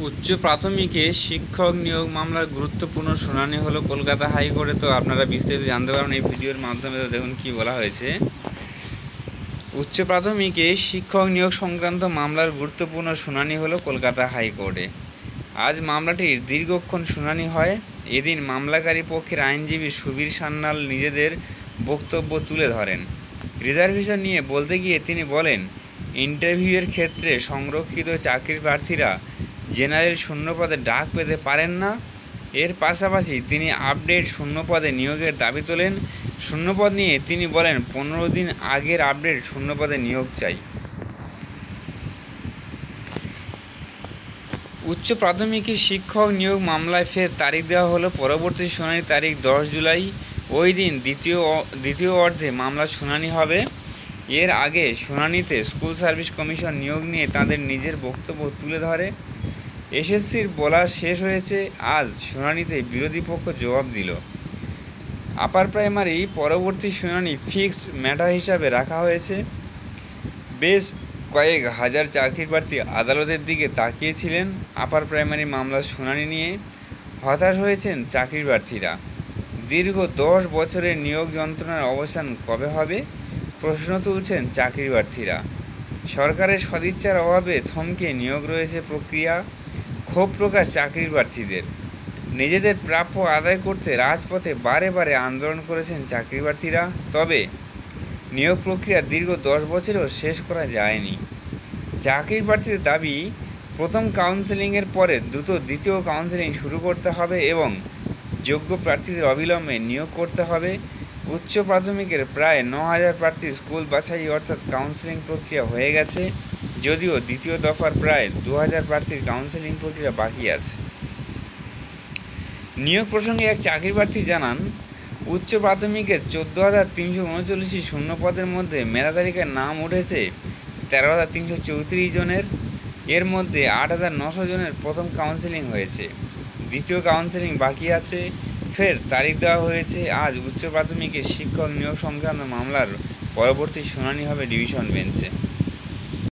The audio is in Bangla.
উচ্চ প্রাথমিকে শিক্ষক নিয়োগ মামলার গুরুত্বপূর্ণ শুনানি হলো কলকাতা হাইকোর্টে। তো আপনারা বিস্তারিত জানতে পারবেন এই ভিডিওর মাধ্যমে। তো দেখুন কি বলা হয়েছে। উচ্চ প্রাথমিকে শিক্ষক নিয়োগ সংক্রান্ত মামলার গুরুত্বপূর্ণ শুনানি হলো কলকাতা হাইকোর্টে। আজ মামলাটির দীর্ঘক্ষণ শুনানি হয়। এদিন মামলাকারী পক্ষের আইনজীবী সুবীর সান্যাল নিজেদের বক্তব্য তুলে ধরেন। রিজার্ভেশন নিয়ে বলতে গিয়ে তিনি বলেন, ইন্টারভিউয়ের ক্ষেত্রে সংরক্ষিত চাকরির প্রার্থীরা জেনারেল শূন্যপদে ডাক পেতে পারেন না। এর পাশাপাশি তিনি আপডেট শূন্যপদে নিয়োগের দাবি তোলেন। শূন্যপদ নিয়ে তিনি বলেন, 15 দিন আগের আপডেট শূন্যপদে নিয়োগ চাই। উচ্চ প্রাথমিকের শিক্ষক নিয়োগ মামলায় ফের তারিখ দেওয়া হলো। পরবর্তী শুনানির তারিখ 10 জুলাই। ওই দিন দ্বিতীয় অর্ধে মামলার শুনানি হবে। এর আগে শুনানিতে স্কুল সার্ভিস কমিশন নিয়োগ নিয়ে তাদের নিজের বক্তব্য তুলে ধরে। এসএসসির বলা শেষ হয়েছে। আজ শুনানিতে বিরোধী পক্ষ জবাব দিল। আপার প্রাইমারি পরবর্তী শুনানি ফিক্সড ম্যাটার হিসাবে রাখা হয়েছে। বেশ কয়েক হাজার চাকরি প্রার্থী আদালতের দিকে তাকিয়েছিলেন। আপার প্রাইমারি মামলার শুনানি নিয়ে হতাশ হয়েছেন চাকরি প্রার্থীরা। দীর্ঘ 10 বছরের নিয়োগ যন্ত্রণার অবসান কবে হবে, প্রশ্ন তুলছেন চাকরি প্রার্থীরা। সরকারের সদিচ্ছার অভাবে থমকে নিয়োগ রয়েছে প্রক্রিয়া। ক্ষোভ প্রকাশ চাকরি প্রার্থীদের। নিজেদের প্রাপ্য আদায় করতে রাজপথে বারে বারে আন্দোলন করেছেন চাকরি প্রার্থীরা। তবে নিয়োগ প্রক্রিয়া দীর্ঘ 10 বছরেও শেষ করা যায়নি। চাকরি প্রার্থীদের দাবি, প্রথম কাউন্সেলিংয়ের পরে দ্বিতীয় কাউন্সেলিং শুরু করতে হবে এবং যোগ্য প্রার্থীদের অবিলম্বে নিয়োগ করতে হবে। উচ্চ প্রাথমিকের প্রায় 9,000 প্রার্থীর স্কুল বাছাই অর্থাৎ কাউন্সেলিং প্রক্রিয়া হয়ে গেছে, যদিও দ্বিতীয় দফার প্রায় 2,000 প্রার্থীর কাউন্সেলিং প্রক্রিয়া বাকি আছে। নিয়োগ প্রসঙ্গে এক চাকরি প্রার্থী জানান, উচ্চ প্রাথমিকের 14,339টি শূন্য পদের মধ্যে মেধা তালিকায় নাম উঠেছে 13,334 জনের। এর মধ্যে 8,900 জনের প্রথম কাউন্সেলিং হয়েছে, দ্বিতীয় কাউন্সেলিং বাকি আছে। ফের তারিখ দেওয়া হয়েছে। আজ উচ্চ প্রাথমিকের শিক্ষক নিয়োগ সংক্রান্ত মামলার পরবর্তী শুনানি হবে ডিভিশন বেঞ্চে।